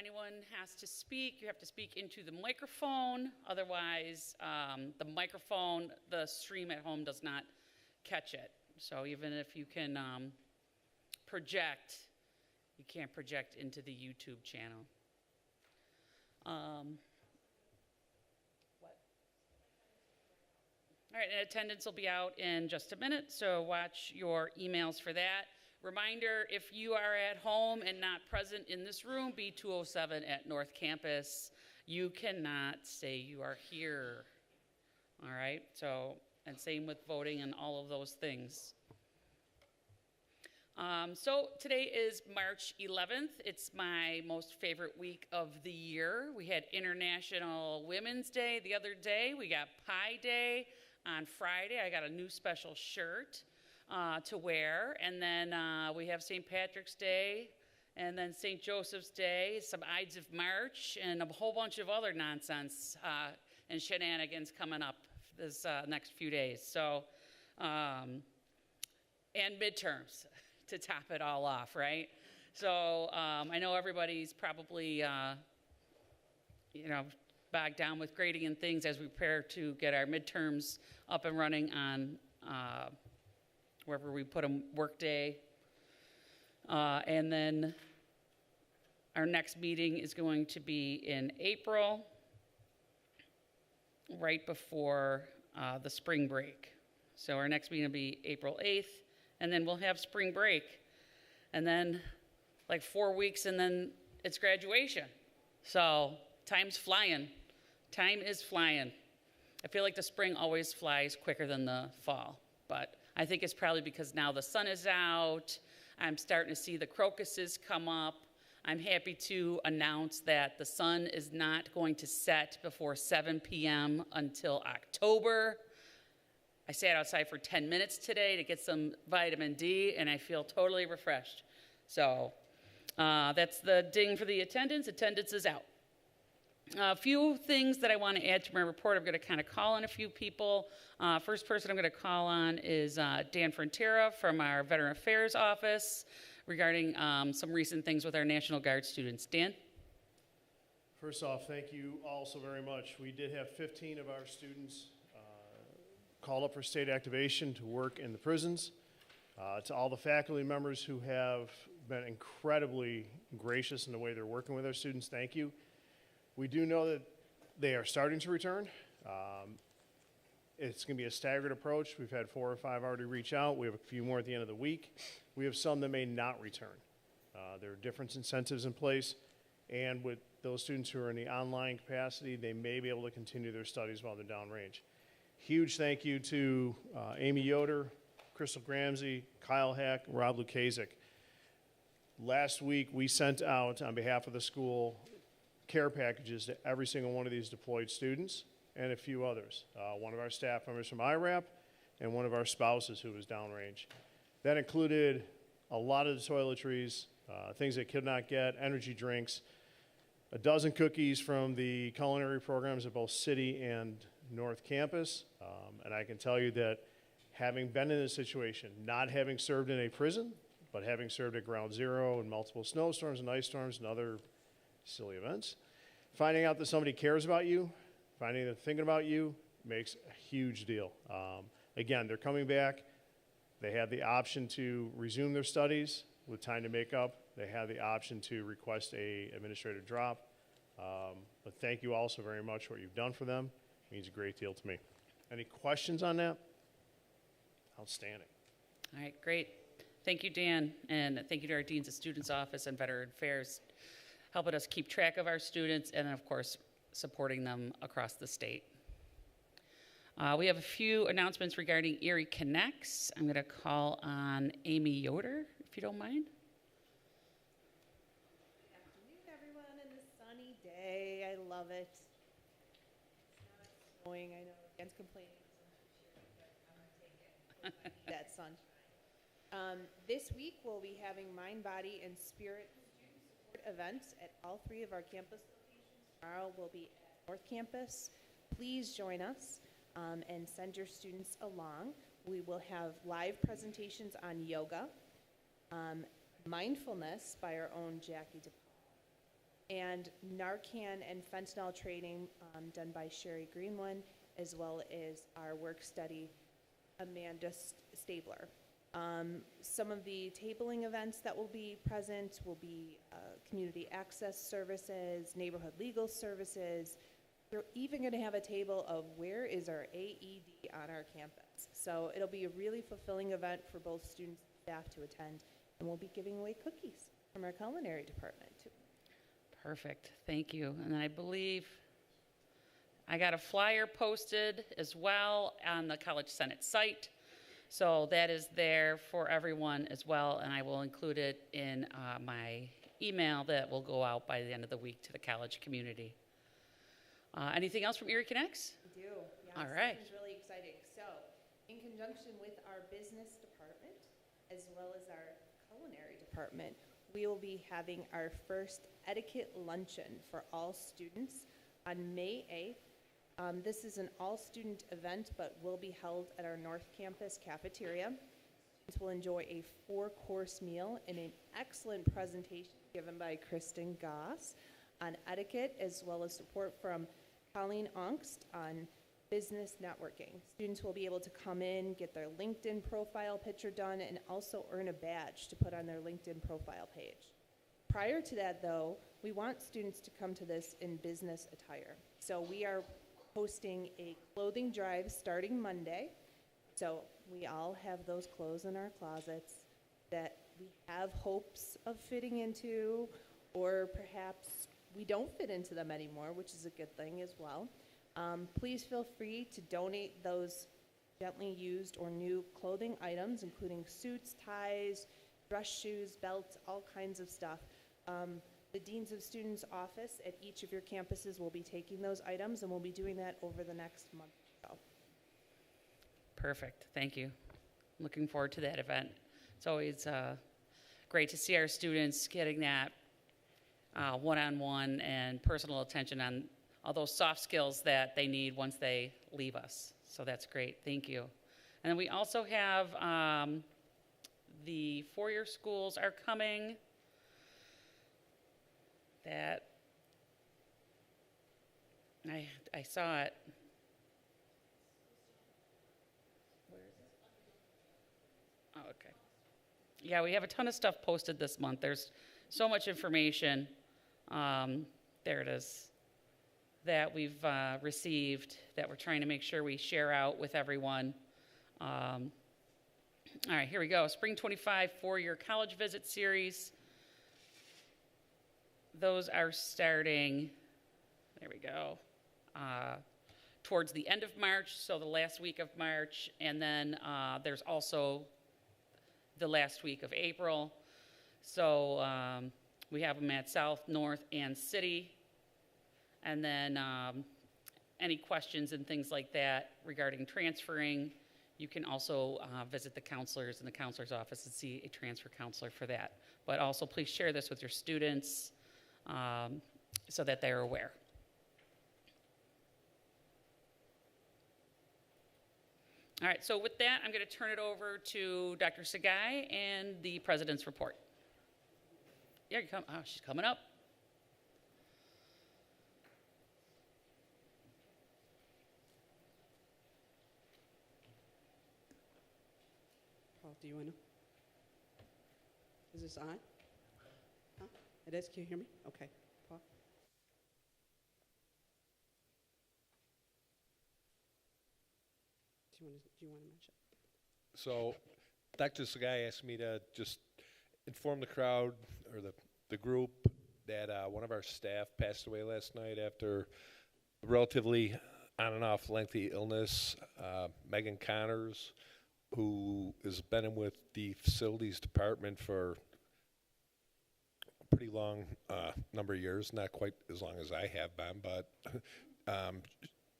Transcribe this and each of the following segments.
anyone has to speak, you have to speak into the microphone. Otherwise, the stream at home does not catch it. So even if you can project, you can't project into the YouTube channel. All right, and attendance will be out in just a minute, so watch your emails for that. Reminder, if you are at home and not present in this room, B207 at North Campus, you cannot say you are here. All right, so, and same with voting and all of those things. So today is March 11th. It's my most favorite week of the year. We had International Women's Day the other day. We got Pi Day on Friday. I got a new special shirt to wear. And then we have St. Patrick's Day, and then St. Joseph's Day, some Ides of March, and a whole bunch of other nonsense and shenanigans coming up this next few days. So, and midterms to top it all off, right? So I know everybody's probably, bogged down with grading and things as we prepare to get our midterms up and running on wherever we put them, Workday. And then our next meeting is going to be in April, right before the spring break. So our next meeting will be April 8th, and then we'll have spring break. And then like 4 weeks, and then it's graduation. So time's flying. Time is flying. I feel like the spring always flies quicker than the fall, but I think it's probably because now the sun is out. I'm starting to see the crocuses come up. I'm happy to announce that the sun is not going to set before 7 p.m. until October. I sat outside for 10 minutes today to get some vitamin D, and I feel totally refreshed. So that's the ding for the attendance. Attendance is out. A few things that I want to add to my report. I'm going to kind of call on a few people. First person I'm going to call on is Dan Frontera from our Veteran Affairs Office regarding some recent things with our National Guard students. Dan? First off, thank you all so very much. We did have 15 of our students called up for state activation to work in the prisons. To all the faculty members who have been incredibly gracious in the way they're working with our students, thank you. We do know that they are starting to return. It's going to be a staggered approach. We've had 4 or 5 already reach out. We have a few more at the end of the week. We have some that may not return. There are different incentives in place, and with those students who are in the online capacity, they may be able to continue their studies while they're downrange. Huge thank you to Amy Yoder, Crystal Gramsey, Kyle Hack, Rob Lukasik. Last week, we sent out, on behalf of the school, care packages to every single one of these deployed students and a few others. One of our staff members from IRAP and one of our spouses who was downrange. That included a lot of the toiletries, things they could not get, energy drinks, a dozen cookies from the culinary programs at both City and North Campus. And I can tell you that having been in this situation, not having served in a prison, but having served at Ground Zero and multiple snowstorms and ice storms and other silly events, finding out that somebody cares about you, finding that thinking about you makes a huge deal. Again, they're coming back. They have the option to resume their studies with time to make up. They have the option to request a administrative drop. But thank you all so very much for what you've done for them. It means a great deal to me. Any questions on that? Outstanding. All right, great. Thank you, Dan, and thank you to our Deans of Students Office and Veteran Affairs, helping us keep track of our students, and then, of course, supporting them across the state. We have a few announcements regarding Erie Connects. I'm going to call on Amy Yoder, if you don't mind. Good afternoon, everyone, and a sunny day. I love it. It's not snowing. I know Dan's complaining so much here, but I'm going to take it. I need that sunshine. This week, we'll be having Mind, Body, and Spirit events at all 3 of our campus locations. Tomorrow we'll be at North Campus. Please join us and send your students along. We will have live presentations on yoga, mindfulness by our own Jackie DePaul, and Narcan and fentanyl training done by Sherry Greenland, as well as our work study, Amanda Stabler. Some of the tabling events that will be present will be community access services, neighborhood legal services. We're even going to have a table of where is our AED on our campus. So it'll be a really fulfilling event for both students and staff to attend, and we'll be giving away cookies from our culinary department too. Perfect, thank you. And I believe I got a flyer posted as well on the College Senate site. So that is there for everyone as well, and I will include it in my email that will go out by the end of the week to the college community. Anything else from Erie Connects? We do, yes. All right. This is really exciting. So, in conjunction with our business department, as well as our culinary department, we will be having our first etiquette luncheon for all students on May 8th. This is an all-student event, but will be held at our North Campus cafeteria. Students will enjoy a 4-course meal and an excellent presentation given by Kristen Goss on etiquette, as well as support from Colleen Ongst on business networking. Students will be able to come in, get their LinkedIn profile picture done, and also earn a badge to put on their LinkedIn profile page. Prior to that, though, we want students to come to this in business attire. So we are hosting a clothing drive starting Monday. So we all have those clothes in our closets that we have hopes of fitting into, or perhaps we don't fit into them anymore, which is a good thing as well. Please feel free to donate those gently used or new clothing items, including suits, ties, dress shoes, belts, all kinds of stuff. The Deans of Students office at each of your campuses will be taking those items, and we'll be doing that over the next month or so. Perfect, thank you. Looking forward to that event. It's always great to see our students getting that one-on-one and personal attention on all those soft skills that they need once they leave us. So that's great, thank you. And then we also have the four-year schools are coming. That, I saw it. Where is it? Oh, okay. Yeah, we have a ton of stuff posted this month. There's so much information. There it is. That we've received that we're trying to make sure we share out with everyone. All right, here we go. Spring 25 four-year college visit series. Those are starting, there we go, towards the end of March, so the last week of March, and then there's also the last week of April. So we have them at South, North, and City. And then any questions and things like that regarding transferring, you can also visit the counselors in the counselor's office and see a transfer counselor for that. But also please share this with your students so that they're aware. All right, so with that, I'm going to turn it over to Dr. Sagai and the president's report. Yeah, you come. Oh, she's coming up. Paul, do you want to? Is this on? Huh? It is? Can you hear me? Okay. Paul? Do you want to mention? So Dr. Sagai asked me to just inform the crowd or the group that one of our staff passed away last night after a relatively on and off lengthy illness. Megan Connors, who has been with the facilities department for a pretty long number of years, not quite as long as I have been, but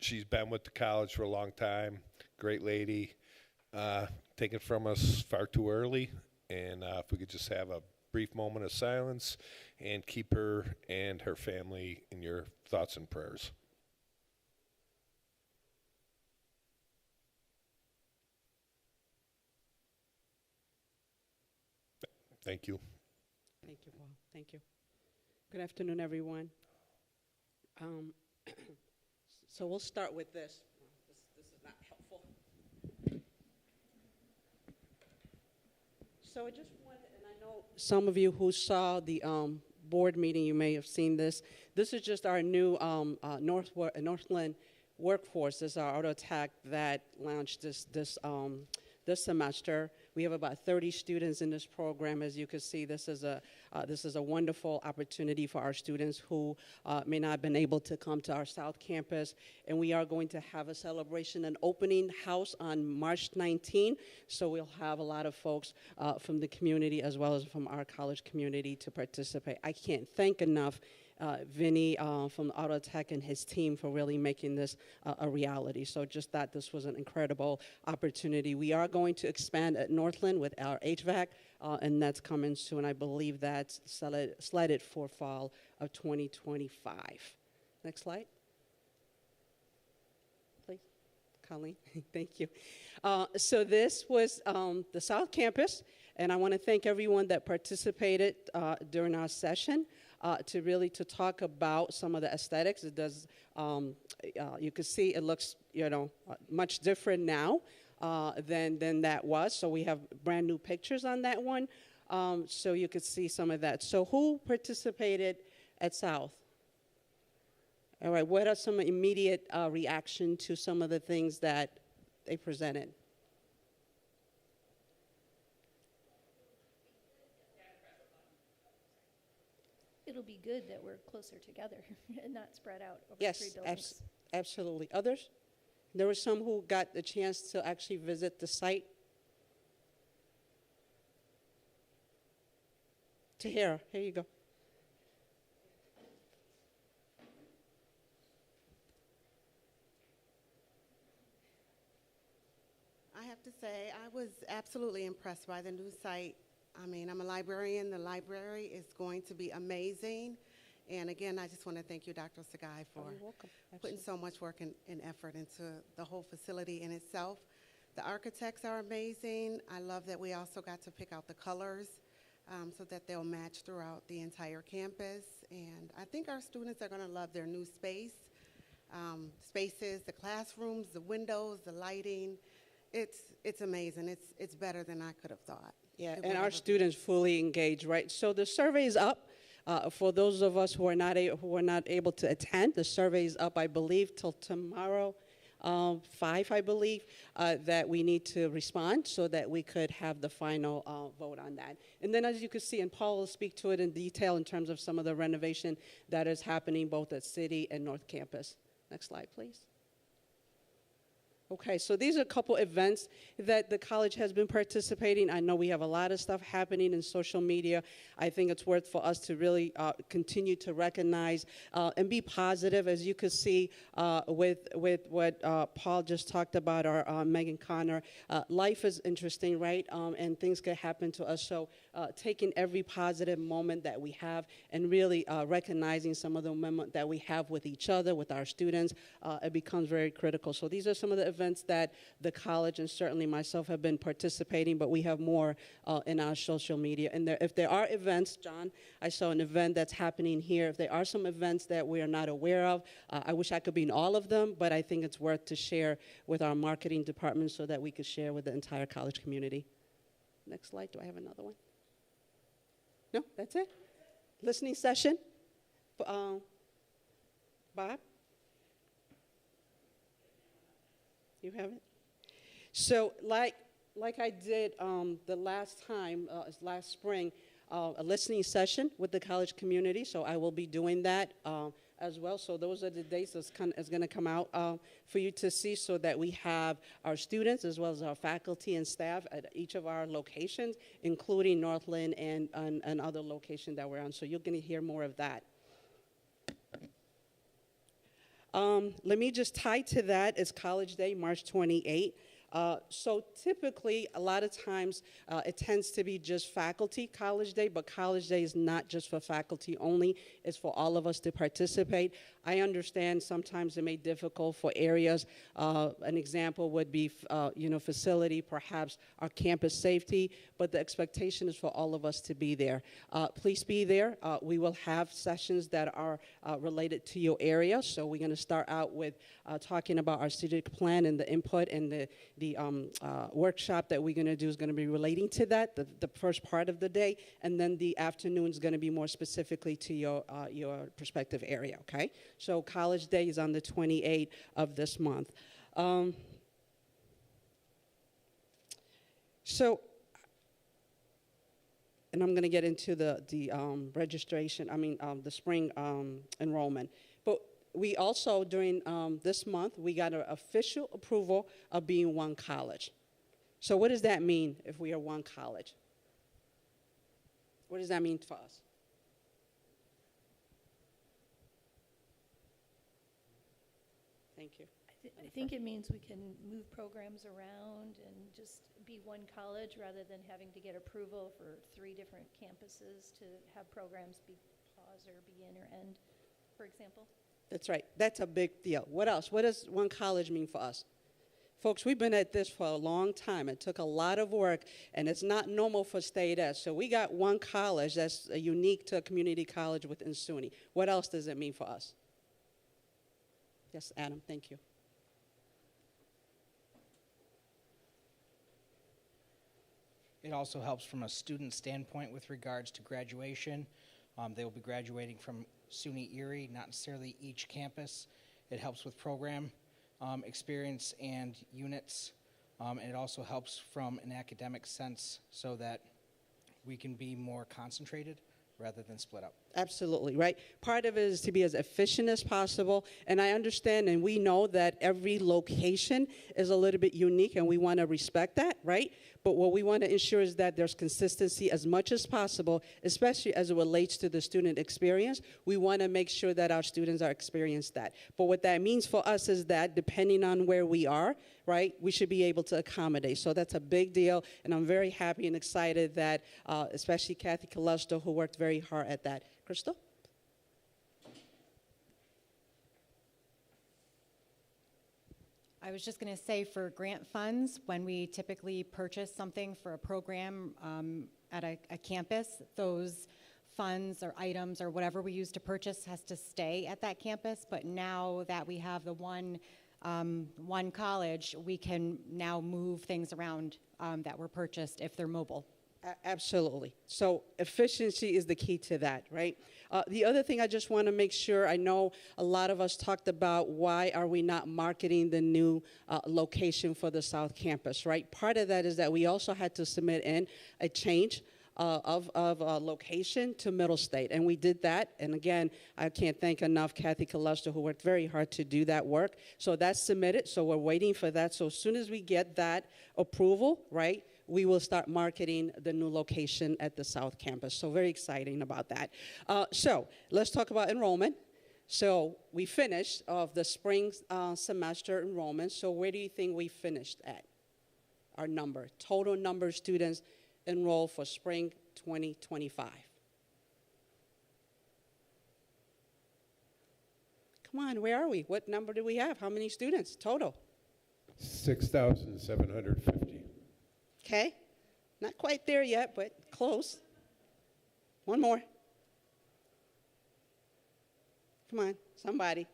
she's been with the college for a long time. Great lady, taken from us far too early, and if we could just have a brief moment of silence and keep her and her family in your thoughts and prayers. Thank you. Thank you, Paul. Thank you. Good afternoon, everyone. So we'll start with this. This is not helpful. So I just wanted, and I know some of you who saw the board meeting, you may have seen this. This is just our new Northland workforce. This is our auto tech that launched this semester. We have about 30 students in this program. As you can see, this is a wonderful opportunity for our students who may not have been able to come to our South Campus. And we are going to have a celebration, an opening house on March 19. So we'll have a lot of folks from the community as well as from our college community to participate. I can't thank enough Vinny from Auto Tech and his team for really making this a reality. So just thought this was an incredible opportunity. We are going to expand at Northland with our HVAC, and that's coming soon. I believe that's slated for fall of 2025. Next slide. Please, Colleen, thank you. So this was the South Campus, and I want to thank everyone that participated during our session. To talk about some of the aesthetics. It does, you can see it looks, much different now than that was. So we have brand new pictures on that one. So you could see some of that. So who participated at South? All right, what are some immediate reaction to some of the things that they presented? It'll be good that we're closer together and not spread out over Yes, 3 buildings. absolutely. Others? There were some who got the chance to actually visit the site. Tahira, here you go. I have to say, I was absolutely impressed by the new site. I mean, I'm a librarian. The library is going to be amazing. And again, I just want to thank you, Dr. Sagai, for You're welcome. putting so much work and effort into the whole facility in itself. The architects are amazing. I love that we also got to pick out the colors so that they'll match throughout the entire campus. And I think our students are going to love their new spaces, the classrooms, the windows, the lighting. It's amazing. It's better than I could have thought. Yeah, and our students fully engaged, right? So the survey is up. For those of us who are not able to attend, the survey is up, I believe, till tomorrow, 5, I believe, that we need to respond so that we could have the final vote on that. And then as you can see, and Paul will speak to it in detail in terms of some of the renovation that is happening both at City and North Campus. Next slide, please. Okay, so these are a couple events that the college has been participating. I know we have a lot of stuff happening in social media. I think it's worth for us to really continue to recognize and be positive. As you could see with what Paul just talked about, our Megan Connor, life is interesting, right? And things could happen to us. So taking every positive moment that we have and really recognizing some of the moments that we have with each other, with our students, it becomes very critical. So these are some of the events that the college and certainly myself have been participating, but we have more in our social media. And if there are events, John, I saw an event that's happening here. If there are some events that we are not aware of, I wish I could be in all of them, but I think it's worth to share with our marketing department so that we could share with the entire college community. Next slide. Do I have another one? No, that's it? Listening session? Bob? You have it? So like I did the last time, last spring, a listening session with the college community, so I will be doing that as well. So those are the dates that's going to come out for you to see so that we have our students as well as our faculty and staff at each of our locations, including Northland and other locations that we're on. So you're going to hear more of that. Let me just tie to that. It's College Day, March 28th. So typically, a lot of times, it tends to be just faculty College Day, but College Day is not just for faculty only. It's for all of us to participate. I understand sometimes it may be difficult for areas. An example would be, facility, perhaps our campus safety, but the expectation is for all of us to be there. Please be there. We will have sessions that are related to your area. So we're going to start out with talking about our strategic plan and the input, and the workshop that we're going to do is going to be relating to that, the first part of the day, and then the afternoon is going to be more specifically to your prospective area, okay? So College Day is on the 28th of this month. And I'm going to get into the registration, the spring enrollment. But we also, during this month, we got an official approval of being one college. So what does that mean if we are one college? What does that mean for us? Thank you. I think it means we can move programs around and just be one college rather than having to get approval for 3 different campuses to have programs be pause or begin or end, for example. That's right. That's a big deal. What else? What does one college mean for us? Folks, we've been at this for a long time. It took a lot of work, and it's not normal for state ed. So we got one college that's unique to a community college within SUNY. What else does it mean for us? Yes, Adam, thank you. It also helps from a student standpoint with regards to graduation. They will be graduating from SUNY Erie, not necessarily each campus. It helps with program experience and units. And it also helps from an academic sense so that we can be more concentrated rather than split up. Absolutely, right? Part of it is to be as efficient as possible, and I understand and we know that every location is a little bit unique, and we want to respect that, right? But what we want to ensure is that there's consistency as much as possible, especially as it relates to the student experience. We want to make sure that our students are experiencing that. But what that means for us is that depending on where we are, right, we should be able to accommodate. So that's a big deal, and I'm very happy and excited that especially Kathy Calesto, who worked very hard at that. Crystal? I was just going to say, for grant funds, when we typically purchase something for a program at a campus, those funds or items or whatever we use to purchase has to stay at that campus. But now that we have the one college, we can now move things around that were purchased if they're mobile. Absolutely. So efficiency is the key to that, right? The other thing I just want to make sure, I know a lot of us talked about why are we not marketing the new location for the South Campus, right? Part of that is that we also had to submit in a change of location to Middle State, and we did that. And again, I can't thank enough Kathy Calesto, who worked very hard to do that work. So that's submitted, so we're waiting for that. So as soon as we get that approval, right, we will start marketing the new location at the South Campus. So very exciting about that. So let's talk about enrollment. So we finished of the spring semester enrollment. So where do you think we finished at? Our number, total number of students enrolled for spring 2025. Come on, where are we? What number do we have? How many students total? 6,750. Okay, not quite there yet, but close. One more. Come on, somebody.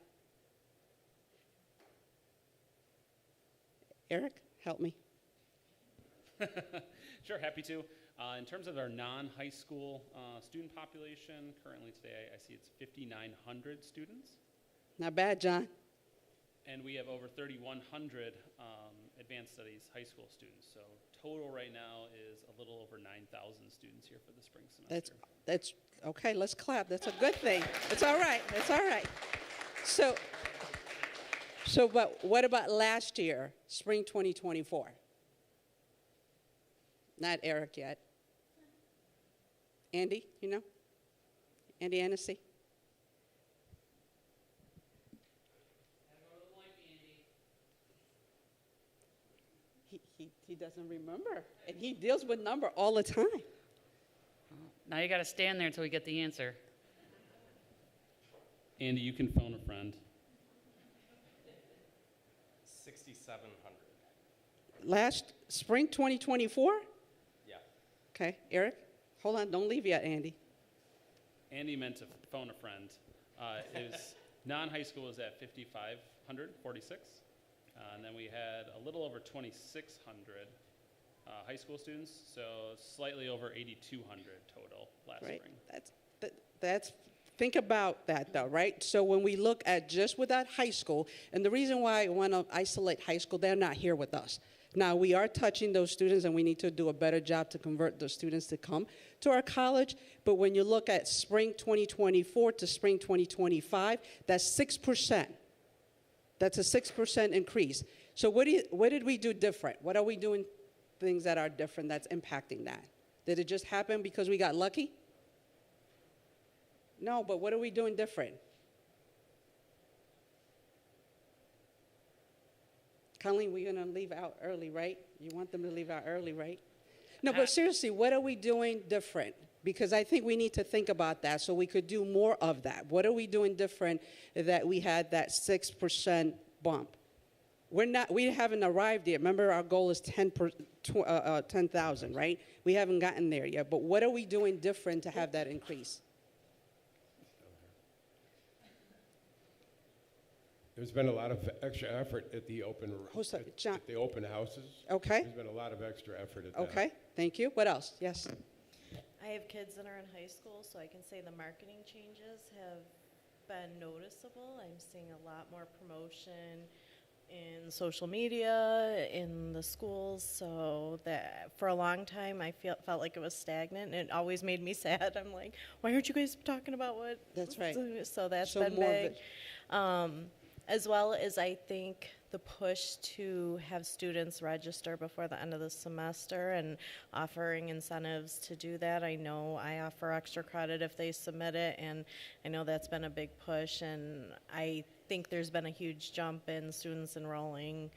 Eric, help me. Sure, happy to. In terms of our non-high school student population, currently today I see it's 5,900 students. Not bad, John. And we have over 3,100 advanced studies high school students. So total right now is a little over 9,000 students here for the spring semester. That's okay. Let's clap. That's a good thing. It's all right. It's all right. But what about last year, spring 2024? Not Eric yet. Andy, you know? Andy Annecy? He doesn't remember, and he deals with number all the time. Now you got to stand there until we get the answer. Andy, you can phone a friend. 6,700. Last spring 2024? Yeah. Okay, Eric, hold on, don't leave yet, Andy. Andy meant to phone a friend. It was non-high school was at 5,500, 46. And then we had a little over 2,600 high school students, so slightly over 8,200 total last Right, spring. that's, think about that though, right? So when we look at just without high school, and the reason why I want to isolate high school, they're not here with us. Now, we are touching those students, and we need to do a better job to convert those students to come to our college. But when you look at spring 2024 to spring 2025, that's 6%. That's a 6% increase. So what did we do different? What are we doing things that are different that's impacting that? Did it just happen because we got lucky? No, but what are we doing different? Colleen, we're going to leave out early, right? You want them to leave out early, right? No, but seriously, what are we doing different? Because I think we need to think about that so we could do more of that. What are we doing different that we had that 6% bump? We haven't arrived yet. Remember, our goal is 10,000, right? We haven't gotten there yet. But what are we doing different to have that increase? There's been a lot of extra effort at the open John. at the open houses. Okay. There's been a lot of extra effort at that. Okay, thank you. What else? Yes. I have kids that are in high school, so I can say the marketing changes have been noticeable. I'm seeing a lot more promotion in social media, in the schools, so that for a long time I felt like it was stagnant, and it always made me sad. I'm like, why aren't you guys talking about what? That's right. So that's So been more of big. it. As well as I think the push to have students register before the end of the semester and offering incentives to do that. I know I offer extra credit if they submit it, and I know that's been a big push, and I think there's been a huge jump in students enrolling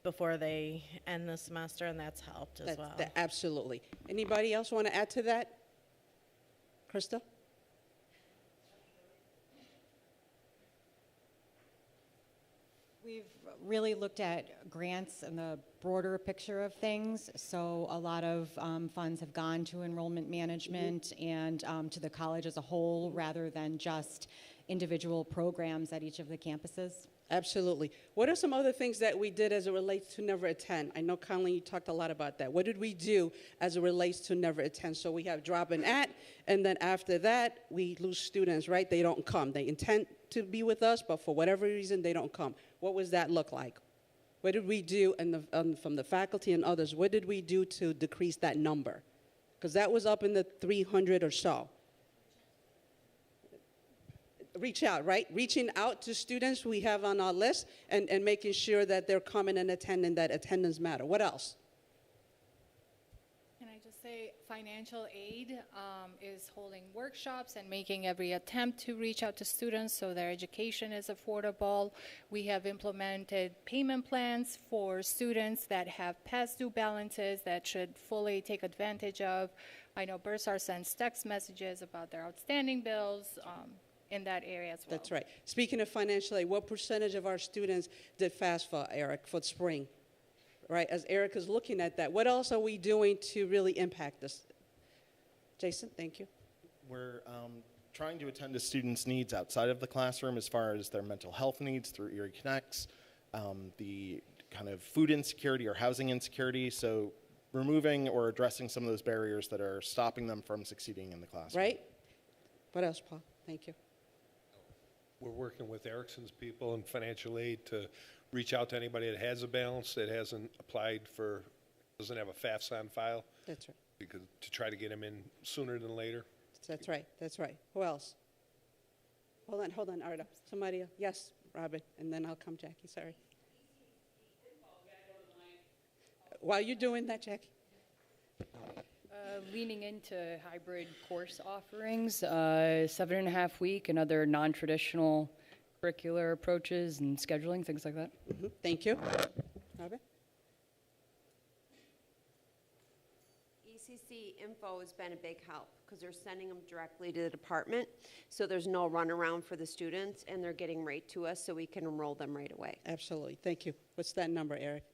before they end the semester, and that's helped as well. Absolutely. Anybody else want to add to that? Krista? We've really looked at grants and the broader picture of things. So a lot of funds have gone to enrollment management and to the college as a whole rather than just individual programs at each of the campuses. Absolutely. What are some other things that we did as it relates to Never Attend? I know, Colleen, you talked a lot about that. What did we do as it relates to Never Attend? So we have drop and at, and then after that, we lose students, right? They don't come. They intend to be with us, but for whatever reason, they don't come. What does that look like? What did we do from the faculty and others? What did we do to decrease that number? Because that was up in the 300 or so. Reach out, right? Reaching out to students we have on our list and making sure that they're coming and attending, that attendance matter. What else? Can I just say financial aid is holding workshops and making every attempt to reach out to students so their education is affordable. We have implemented payment plans for students that have past due balances that should fully take advantage of. I know Bursar sends text messages about their outstanding bills. In that area as well. That's right. Speaking of financial aid, what percentage of our students did FAFSA, Eric, for spring? Right, as Eric is looking at that, what else are we doing to really impact this? Jason, thank you. We're trying to attend to students' needs outside of the classroom as far as their mental health needs through Erie Connects, the kind of food insecurity or housing insecurity, so removing or addressing some of those barriers that are stopping them from succeeding in the classroom. Right? What else, Paul? Thank you. We're working with Erickson's people and financial aid to reach out to anybody that has a balance that hasn't applied for, doesn't have a FAFSA on file. That's right. Because to try to get them in sooner than later. That's right. That's right. Who else? Hold on, Arda. Somebody else. Yes, Robin, and then I'll come, Jackie. Sorry. While you're doing that, Jackie. Leaning into hybrid course offerings, 7.5 week and other non-traditional curricular approaches and scheduling, things like that. Mm-hmm. Thank you. Robin? IEC info has been a big help because they're sending them directly to the department. So there's no runaround for the students and they're getting right to us so we can enroll them right away. Absolutely. Thank you. What's that number, Eric?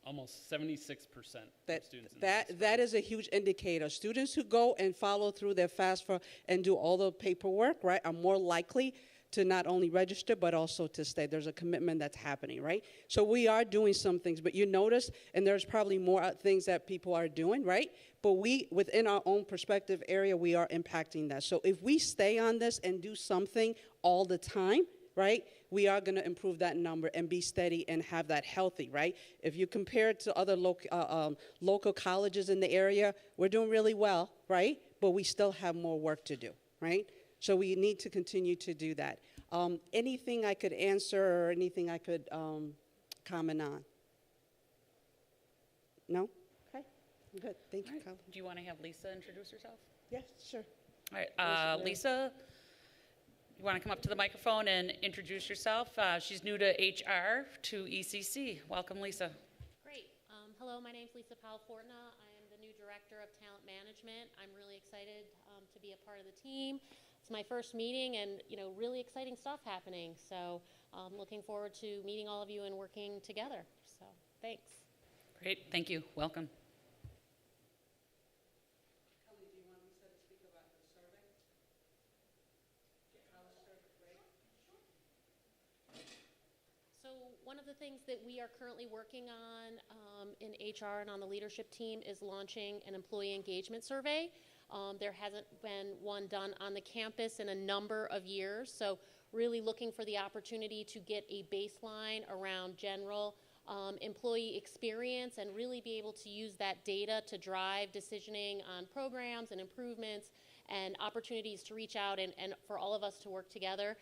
Almost 76% of students in That is a huge indicator. Students who go and follow through their FAFSA and do all the paperwork, right, are more likely to not only register but also to stay. There's a commitment that's happening, right? So we are doing some things, but you notice, and there's probably more things that people are doing, right? But we, within our own perspective area, we are impacting that. So if we stay on this and do something all the time, right, we are going to improve that number and be steady and have that healthy, right? If you compare it to other local colleges in the area, we're doing really well, right? But we still have more work to do, right? So we need to continue to do that. Anything I could answer or anything I could comment on? No? Okay, good. Thank you, Colin. Do you want to have Lisa introduce herself? Yes, sure. All right, Lisa, you want to come up to the microphone and introduce yourself? She's new to HR, to ECC. Welcome, Lisa. Great. Hello, my name's Lisa Powell-Fortna. I am the new Director of Talent Management. I'm really excited to be a part of the team. It's my first meeting and, really exciting stuff happening. So looking forward to meeting all of you and working together. So thanks. Great, thank you. Welcome. So one of the things that we are currently working on in HR and on the leadership team is launching an employee engagement survey. There hasn't been one done on the campus in a number of years, so really looking for the opportunity to get a baseline around general employee experience and really be able to use that data to drive decisioning on programs and improvements and opportunities to reach out and for all of us to work together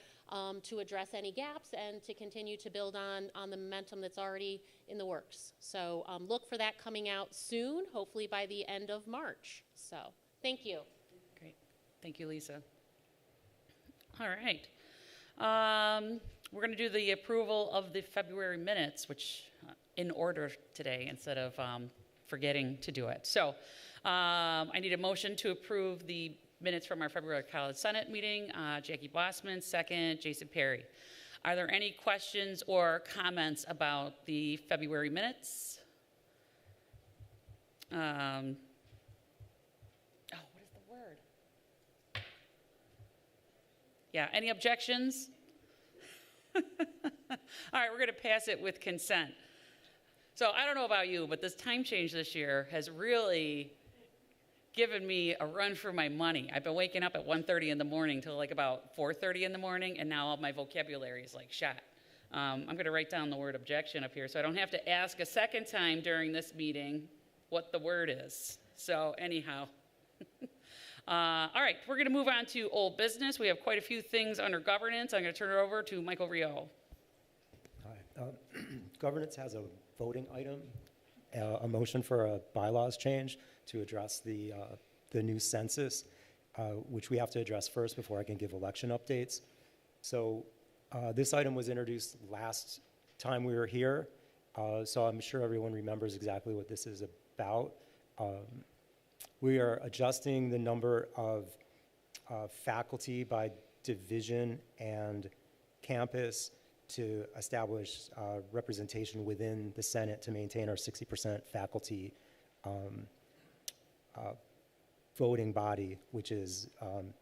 to address any gaps and to continue to build on the momentum that's already in the works. So look for that coming out soon, hopefully by the end of March. So thank you. Great. Thank you, Lisa. All right. We're going to do the approval of the February minutes, which in order today instead of forgetting to do it. So I need a motion to approve the minutes from our February College Senate meeting. Jackie Bossman, second. Jason Perry. Are there any questions or comments about the February minutes? What is the word? Yeah, any objections? All right, we're going to pass it with consent. So I don't know about you, but this time change this year has really given me a run for my money. I've been waking up at 1:30 in the morning till like about 4:30 in the morning, and now all my vocabulary is like shot. I'm going to write down the word objection up here so I don't have to ask a second time during this meeting what the word is. So anyhow. All right, we're going to move on to old business. We have quite a few things under governance. I'm going to turn it over to Michael Rio. Hi. Governance has a voting item, a motion for a bylaws change to address the new census, which we have to address first before I can give election updates. So this item was introduced last time we were here, so I'm sure everyone remembers exactly what this is about. We are adjusting the number of faculty by division and campus to establish representation within the Senate to maintain our 60% faculty voting body, which is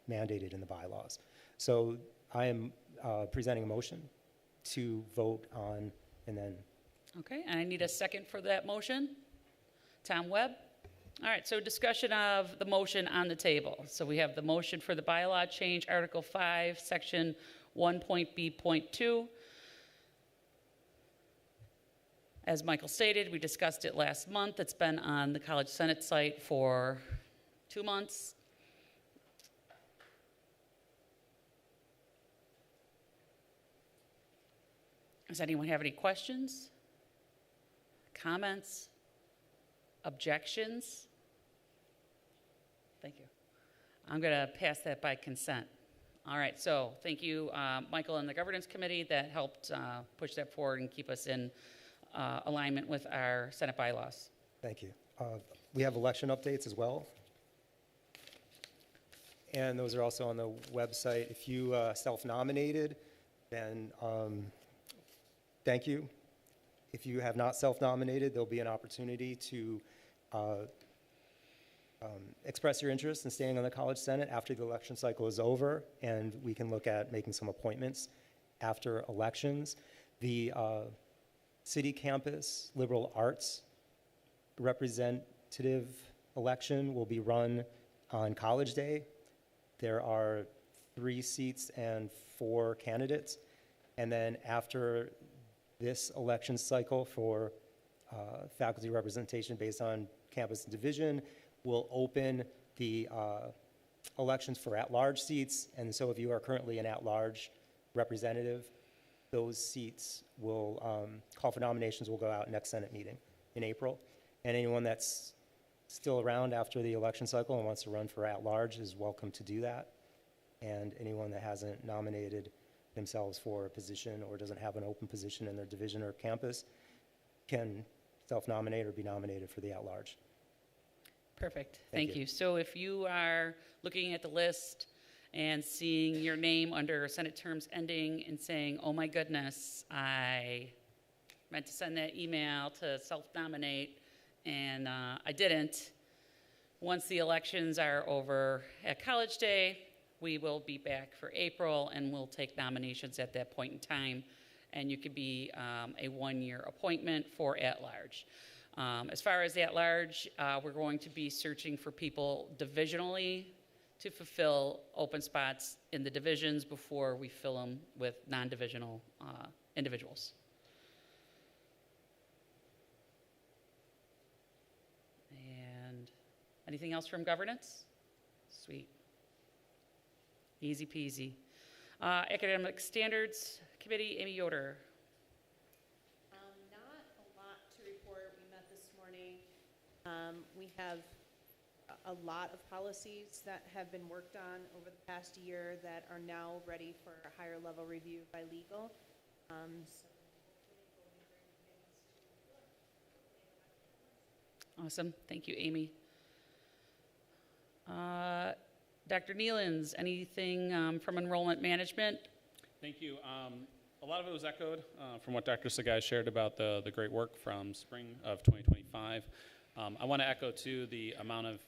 mandated in the bylaws. So I am presenting a motion to vote on, and then. Okay, and I need a second for that motion. Tom Webb. All right, so discussion of the motion on the table. So we have the motion for the bylaw change, Article 5, Section 1.b.2. As Michael stated, we discussed it last month. It's been on the College Senate site for 2 months. Does anyone have any questions, comments, objections? Thank you. I'm going to pass that by consent. All right, so thank you, Michael and the Governance Committee that helped push that forward and keep us in alignment with our Senate bylaws. Thank you. We have election updates as well. And those are also on the website. If you self-nominated, then thank you. If you have not self-nominated, there'll be an opportunity to express your interest in staying on the College Senate after the election cycle is over, and we can look at making some appointments after elections. The City Campus Liberal Arts representative election will be run on College Day. There are 3 seats and 4 candidates. And then after this election cycle for faculty representation based on campus and division, we'll open the elections for at-large seats. And so if you are currently an at-large representative, those seats will call for nominations will go out next Senate meeting in April. And anyone that's still around after the election cycle and wants to run for at-large is welcome to do that. And anyone that hasn't nominated themselves for a position or doesn't have an open position in their division or campus can self-nominate or be nominated for the at-large. Perfect. Thank Thank you. you. So if you are looking at the list and seeing your name under Senate terms ending and saying, oh my goodness, I meant to send that email to self-nominate and I didn't. Once the elections are over at College Day, we will be back for April and we'll take nominations at that point in time. And you could be a 1-year appointment for at-large. As far as at-large, we're going to be searching for people divisionally to fulfill open spots in the divisions before we fill them with non-divisional individuals. And anything else from governance? Sweet. Easy peasy. Academic Standards Committee, Amy Yoder. Not a lot to report. We met this morning. We have a lot of policies that have been worked on over the past year that are now ready for a higher level review by legal. Awesome. Thank you, Amy. Dr. Nealons, anything from enrollment management? Thank you. A lot of it was echoed from what Dr. Sagai shared about the great work from spring of 2025. I want to echo, too, the amount of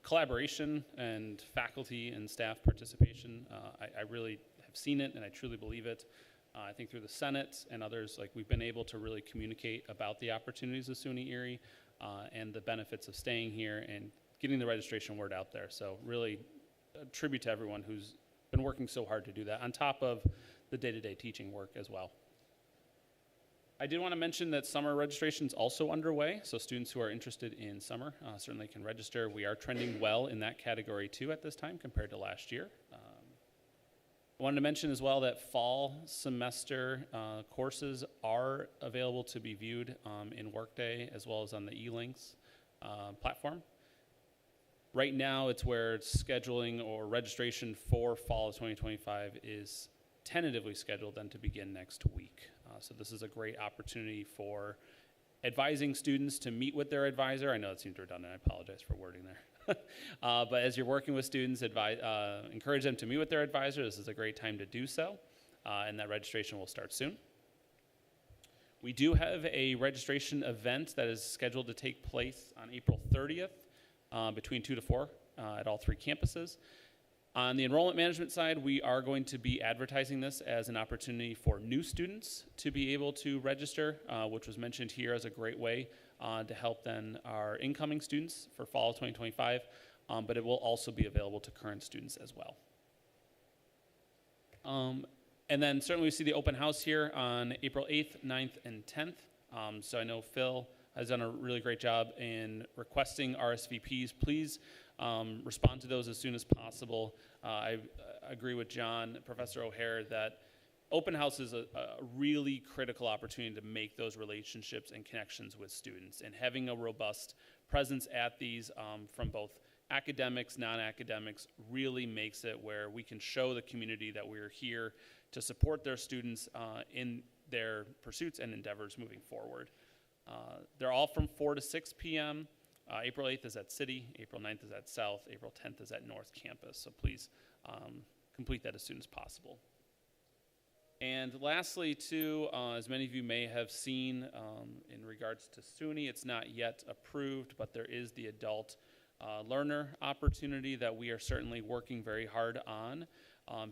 collaboration and faculty and staff participation. I really have seen it, and I truly believe it. I think through the Senate and others, we've been able to really communicate about the opportunities of SUNY Erie and the benefits of staying here and getting the registration word out there. So really a tribute to everyone who's been working so hard to do that, on top of the day-to-day teaching work as well. I did want to mention that summer registration is also underway, so students who are interested in summer certainly can register. We are trending well in that category too at this time compared to last year. I wanted to mention as well that fall semester courses are available to be viewed in Workday as well as on the eLinks platform. Right now, it's where scheduling or registration for fall of 2025 is tentatively scheduled then to begin next week. So this is a great opportunity for advising students to meet with their advisor. I know it seems redundant. I apologize for wording there. But as you're working with students, encourage them to meet with their advisor. This is a great time to do so, and that registration will start soon. We do have a registration event that is scheduled to take place on April 30th between 2 to 4 at all 3 campuses. On the enrollment management side, we are going to be advertising this as an opportunity for new students to be able to register, which was mentioned here as a great way to help then our incoming students for fall of 2025, but it will also be available to current students as well. And then certainly we see the open house here on April 8th, 9th, and 10th. So I know Phil has done a really great job in requesting RSVPs. Please respond to those as soon as possible. I agree with John, Professor O'Hare, that open house is a really critical opportunity to make those relationships and connections with students. And having a robust presence at these from both academics, non-academics, really makes it where we can show the community that we're here to support their students in their pursuits and endeavors moving forward. They're all from 4 to 6 p.m. April 8th is at City, April 9th is at South, April 10th is at North Campus. So please complete that as soon as possible. And lastly, too, as many of you may have seen in regards to SUNY, it's not yet approved, but there is the adult learner opportunity that we are certainly working very hard on,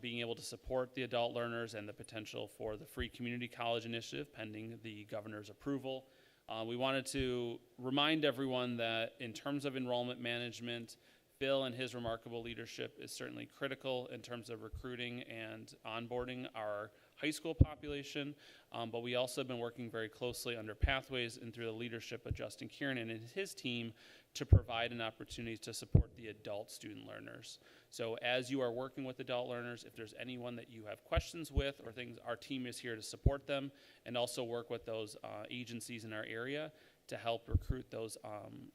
being able to support the adult learners and the potential for the Free Community College Initiative pending the governor's approval. We wanted to remind everyone that in terms of enrollment management, Bill and his remarkable leadership is certainly critical in terms of recruiting and onboarding our high school population, but we also have been working very closely under Pathways and through the leadership of Justin Kieran and his team to provide an opportunity to support the adult student learners. So as you are working with adult learners, if there's anyone that you have questions with or things, our team is here to support them and also work with those agencies in our area to help recruit those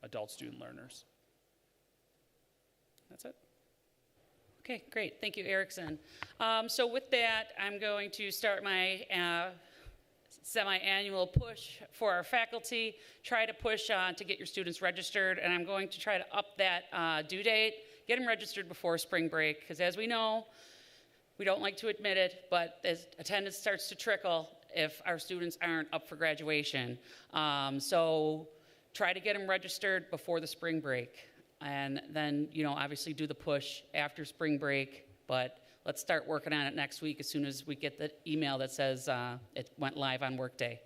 adult student learners. That's it. Okay, great. Thank you, Erickson. So with that, I'm going to start my semi-annual push for our faculty, try to push to get your students registered, and I'm going to try to up that due date, get them registered before spring break, because as we know, we don't like to admit it, but as attendance starts to trickle if our students aren't up for graduation. So try to get them registered before the spring break. And then, you know, obviously do the push after spring break, but let's start working on it next week as soon as we get the email that says it went live on Workday.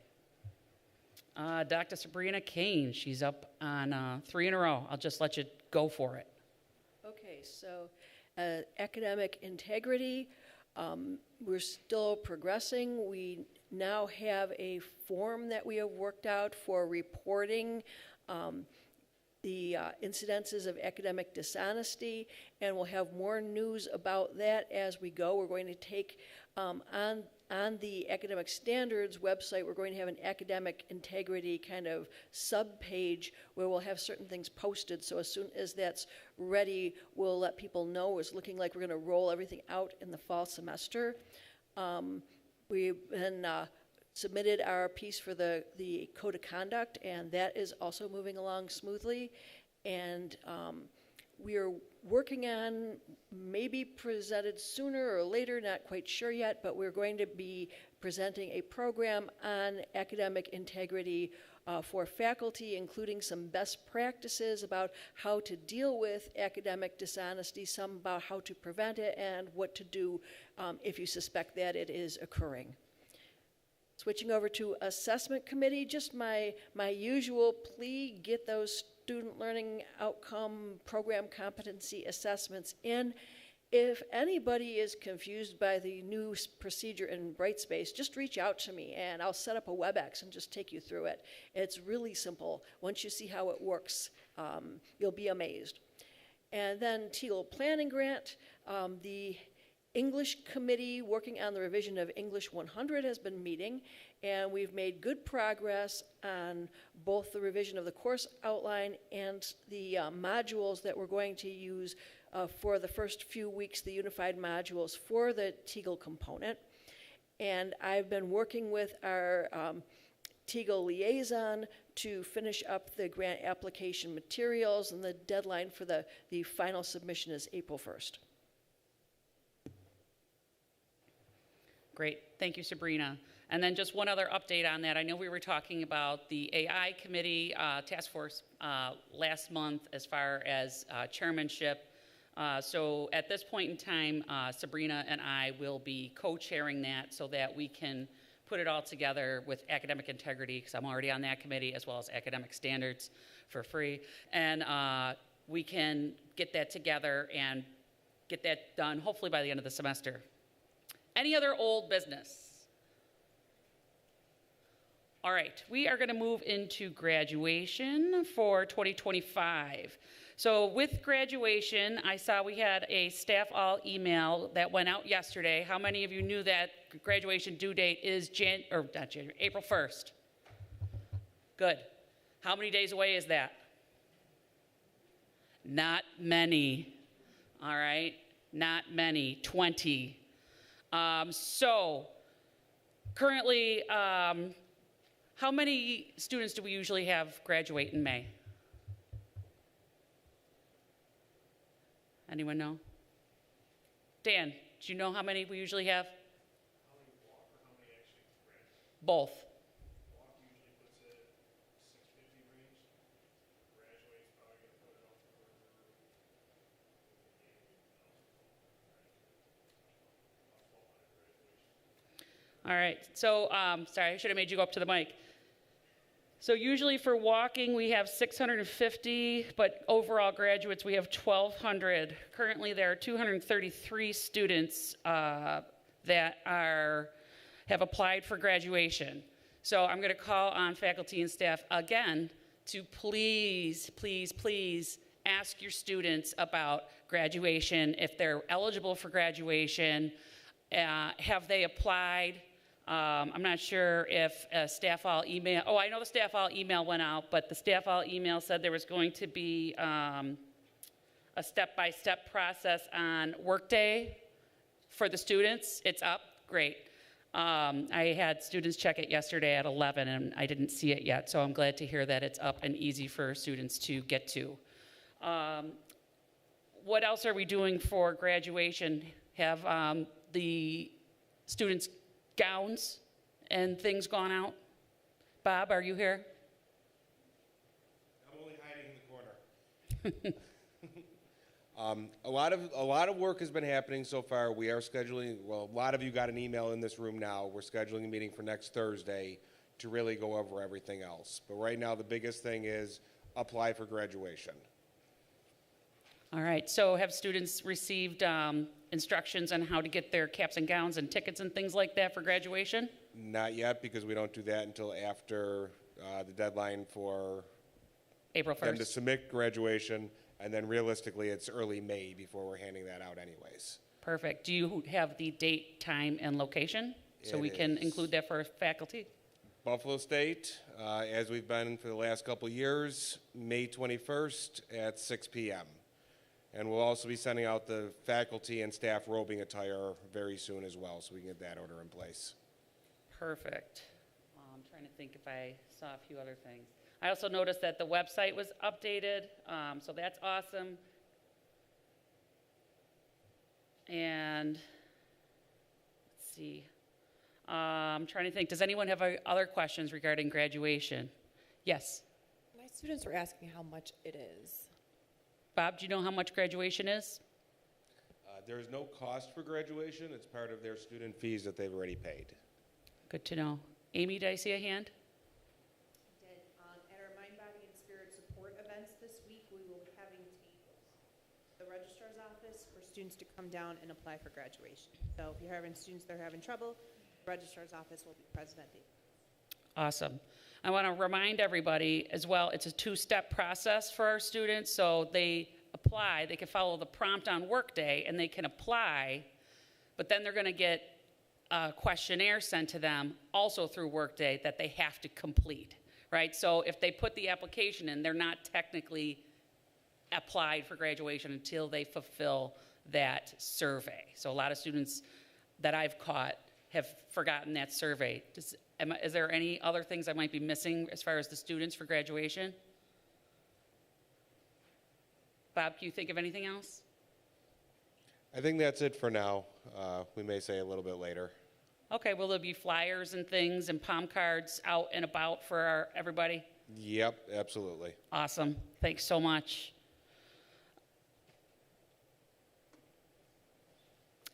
Dr. Sabrina Kane, she's up on 3 in a row. I'll just let you go for it. Okay, so academic integrity, we're still progressing. We now have a form that we have worked out for reporting the incidences of academic dishonesty, and we'll have more news about that as we go. We're going to take on the academic standards website, we're going to have an academic integrity kind of sub-page where we'll have certain things posted. So as soon as that's ready, we'll let people know. It's looking like we're going to roll everything out in the fall semester. We've been submitted our piece for the code of conduct, and that is also moving along smoothly. And we are working on, maybe presented sooner or later, not quite sure yet, but we're going to be presenting a program on academic integrity for faculty, including some best practices about how to deal with academic dishonesty, some about how to prevent it, and what to do if you suspect that it is occurring. Switching over to assessment committee, just my usual plea, get those student learning outcome program competency assessments in. If anybody is confused by the new procedure in Brightspace, just reach out to me and I'll set up a WebEx and just take you through it. It's really simple. Once you see how it works, you'll be amazed. And then Teal Planning Grant, the English committee working on the revision of English 100 has been meeting, and we've made good progress on both the revision of the course outline and the modules that we're going to use for the first few weeks, the unified modules for the TEGL component. And I've been working with our TEGL liaison to finish up the grant application materials, and the deadline for the final submission is April 1st. Great, thank you, Sabrina. And then just one other update on that. I know we were talking about the AI committee task force last month as far as chairmanship. So at this point in time, Sabrina and I will be co-chairing that so that we can put it all together with academic integrity, because I'm already on that committee, as well as academic standards for free. And we can get that together and get that done hopefully by the end of the semester. Any other old business? All right, we are going to move into graduation for 2025. So with graduation, I saw we had a staff all email that went out yesterday. How many of you knew that graduation due date is April 1st? Good. How many days away is that? Not many. All right, not many, 20. So currently, how many students do we usually have graduate in May? Anyone know? Dan, do you know how many we usually have? Both. All right, so, sorry, I should have made you go up to the mic. So usually for walking, we have 650, but overall graduates, we have 1,200. Currently, there are 233 students that have applied for graduation. So I'm gonna call on faculty and staff again to please, please, please ask your students about graduation, if they're eligible for graduation, have they applied? I'm not sure if a staff all email, I know the staff all email went out, but the staff all email said there was going to be a step-by-step process on Workday for the students. It's up, great. I had students check it yesterday at 11 and I didn't see it yet, so I'm glad to hear that it's up and easy for students to get to. What else are we doing for graduation? Have the students' gowns and things gone out? Bob, are you here? I'm only hiding in the corner. A lot of work has been happening so far. We are scheduling, well, a lot of you got an email in this room now. We're scheduling a meeting for next Thursday to really go over everything else. But right now, the biggest thing is apply for graduation. All right, so have students received instructions on how to get their caps and gowns and tickets and things like that for graduation? Not yet, because we don't do that until after the deadline for April 1st. them to submit graduation, and then realistically, it's early May before we're handing that out anyways. Perfect. Do you have the date, time, and location? So It we can is include that for faculty? Buffalo State, as we've been for the last couple of years, May 21st at 6 p.m. And we'll also be sending out the faculty and staff robing attire very soon as well, so we can get that order in place. Perfect. I'm trying to think if I saw a few other things. I also noticed that the website was updated, so that's awesome. And let's see. I'm trying to think. Does anyone have other questions regarding graduation? Yes. My students were asking how much it is. Bob, do you know how much graduation is? There is no cost for graduation. It's part of their student fees that they've already paid. Good to know. Amy, did I see a hand? Did, at our Mind, Body, and Spirit support events this week, we will be having tables at the registrar's office for students to come down and apply for graduation. So if you're having students that are having trouble, the registrar's office will be present at the Awesome. I want to remind everybody as well, it's a two-step process for our students. So they apply, they can follow the prompt on Workday and they can apply, but then they're going to get a questionnaire sent to them also through Workday that they have to complete, right? So if they put the application in, they're not technically applied for graduation until they fulfill that survey. So a lot of students that I've caught have forgotten that survey. Is there any other things I might be missing as far as the students for graduation? Bob, can you think of anything else? I think that's it for now. We may say a little bit later. Okay, will there be flyers and things and palm cards out and about for everybody? Yep, absolutely. Awesome. Thanks so much.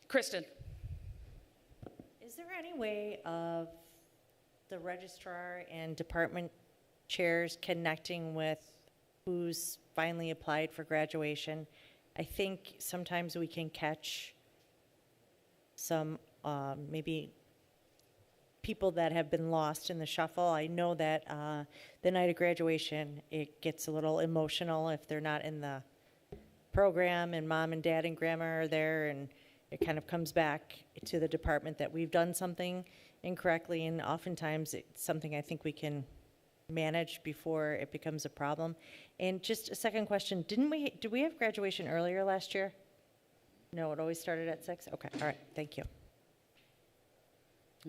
Kristen. Is there any way of the registrar and department chairs connecting with who's finally applied for graduation? I think sometimes we can catch some maybe people that have been lost in the shuffle. I know that the night of graduation, it gets a little emotional if they're not in the program and mom and dad and grandma are there, and it kind of comes back to the department that we've done something incorrectly, and oftentimes it's something I think we can manage before it becomes a problem. And just a second question, did we have graduation earlier last year? No, it always started at 6? Okay, all right, thank you.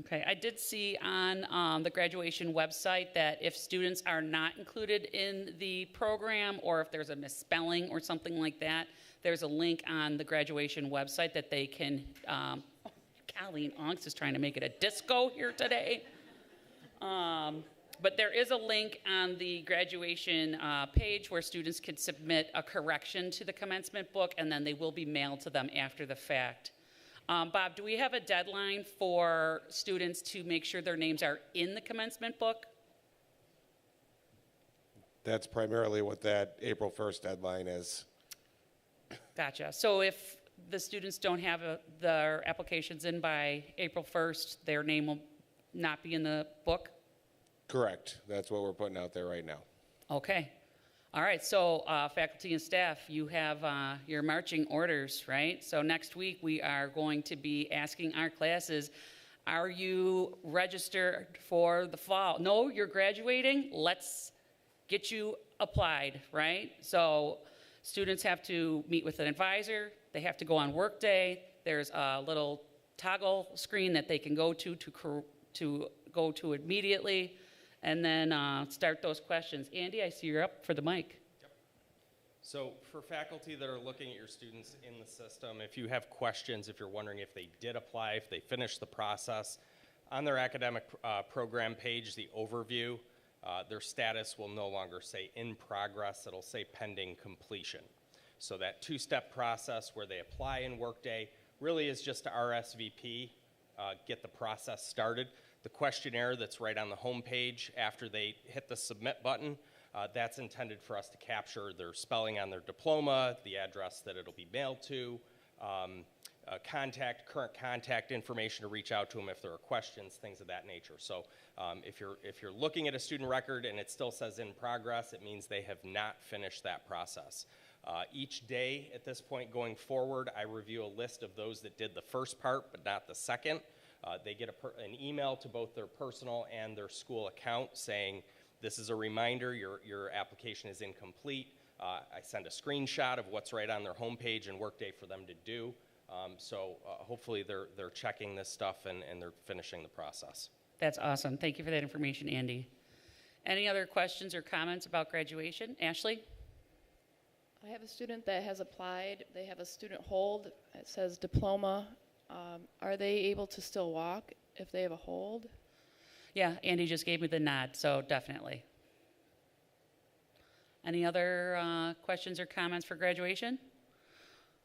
Okay, I did see on the graduation website that if students are not included in the program or if there's a misspelling or something like that, there's a link on the graduation website that they can, Colleen Onks is trying to make it a disco here today. But there is a link on the graduation page where students can submit a correction to the commencement book, and then they will be mailed to them after the fact. Bob, do we have a deadline for students to make sure their names are in the commencement book? That's primarily what that April 1st deadline is. Gotcha. So if the students don't have their applications in by April 1st, their name will not be in the book? Correct. That's what we're putting out there right now. Okay. All right. So faculty and staff, you have your marching orders, right? So next week we are going to be asking our classes, are you registered for the fall? No, you're graduating? Let's get you applied, right? So students have to meet with an advisor. They have to go on Workday. There's a little toggle screen that they can go to go to immediately, and then start those questions. Andy, I see you're up for the mic. So for faculty that are looking at your students in the system, if you have questions, if you're wondering if they did apply, if they finished the process, on their academic program page, the overview, their status will no longer say in progress, it'll say pending completion. So that two-step process where they apply in Workday really is just to RSVP, get the process started. The questionnaire that's right on the home page after they hit the submit button, that's intended for us to capture their spelling on their diploma, the address that it'll be mailed to, current contact information to reach out to them if there are questions, things of that nature. So if you're looking at a student record and it still says in progress, it means they have not finished that process. Each day at this point going forward, I review a list of those that did the first part but not the second. They get an email to both their personal and their school account saying, this is a reminder, your application is incomplete. I send a screenshot of what's right on their homepage and Workday for them to do. So hopefully they're checking this stuff and they're finishing the process. That's awesome. Thank you for that information, Andy. Any other questions or comments about graduation? Ashley? I have a student that has applied. They have a student hold. It says diploma. Are they able to still walk if they have a hold? Yeah, Andy just gave me the nod, so definitely. Any other questions or comments for graduation?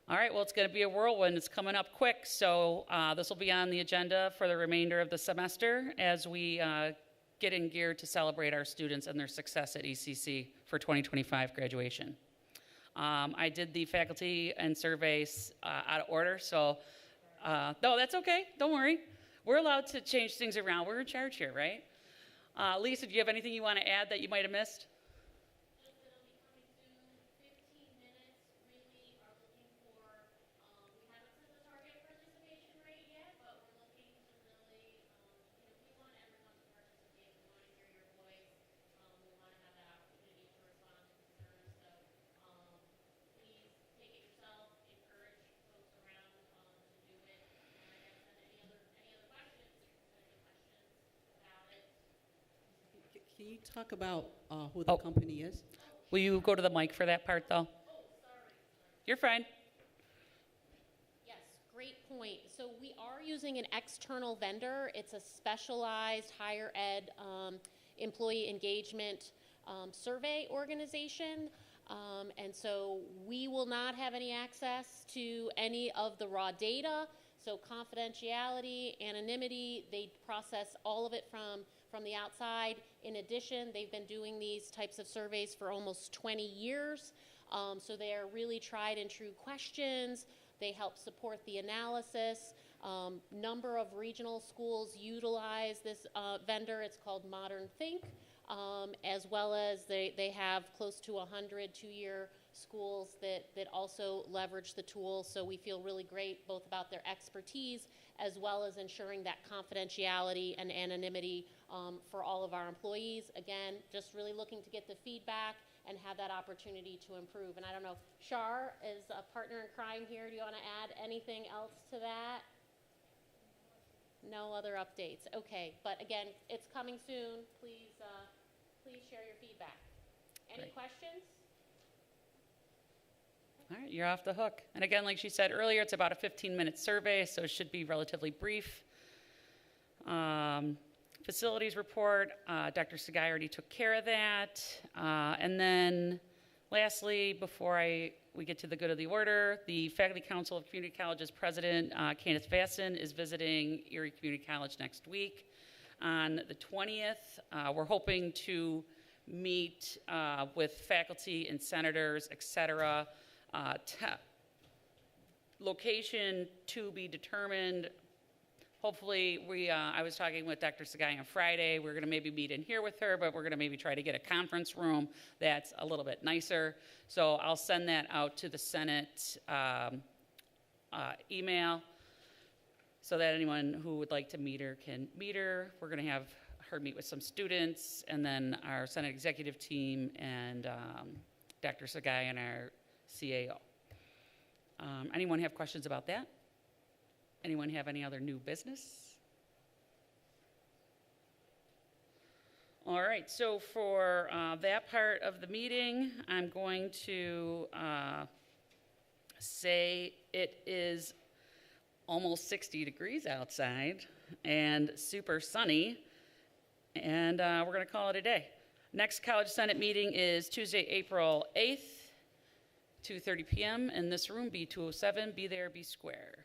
All right, well, it's going to be a whirlwind. It's coming up quick, so this will be on the agenda for the remainder of the semester as we get in gear to celebrate our students and their success at ECC for 2025 graduation. I did the faculty and surveys out of order, so no, that's okay. Don't worry. We're allowed to change things around. We're in charge here, right? Lisa, do you have anything you want to add that you might have missed? Can you talk about who the company is? Will you go to the mic for that part, though? You're fine. Yes, great point. So we are using an external vendor. It's a specialized higher ed employee engagement survey organization. And so we will not have any access to any of the raw data. So confidentiality, anonymity, they process all of it from the outside. In addition, they've been doing these types of surveys for almost 20 years. So they are really tried and true questions. They help support the analysis. Number of regional schools utilize this vendor. It's called Modern Think, as well as they have close to 100 two-year schools that also leverage the tool. So we feel really great both about their expertise as well as ensuring that confidentiality and anonymity for all of our employees. Again, just really looking to get the feedback and have that opportunity to improve. And I don't know, Shar is a partner in crime here. Do you want to add anything else to that? No other updates. Okay, but again, it's coming soon. Please share your feedback. Any questions? All right, you're off the hook. And again, like she said earlier, it's about a 15-minute survey, so it should be relatively brief. Facilities report, Dr. Sagai already took care of that. And then lastly, before we get to the good of the order, the Faculty Council of Community College's president, Candace Vasson, is visiting Erie Community College next week. On the 20th, we're hoping to meet with faculty and senators, et cetera. Location to be determined. Hopefully, I was talking with Dr. Sagai on Friday. We're going to maybe meet in here with her, but we're going to maybe try to get a conference room that's a little bit nicer. So I'll send that out to the Senate email so that anyone who would like to meet her can meet her. We're going to have her meet with some students, and then our Senate executive team and Dr. Sagai and our CAO. Anyone have questions about that? Anyone have any other new business? All right, so for that part of the meeting, I'm going to say it is almost 60 degrees outside and super sunny, and we're going to call it a day. Next College Senate meeting is Tuesday, April 8th, 2:30 p.m. in this room, B207. Be there, be square.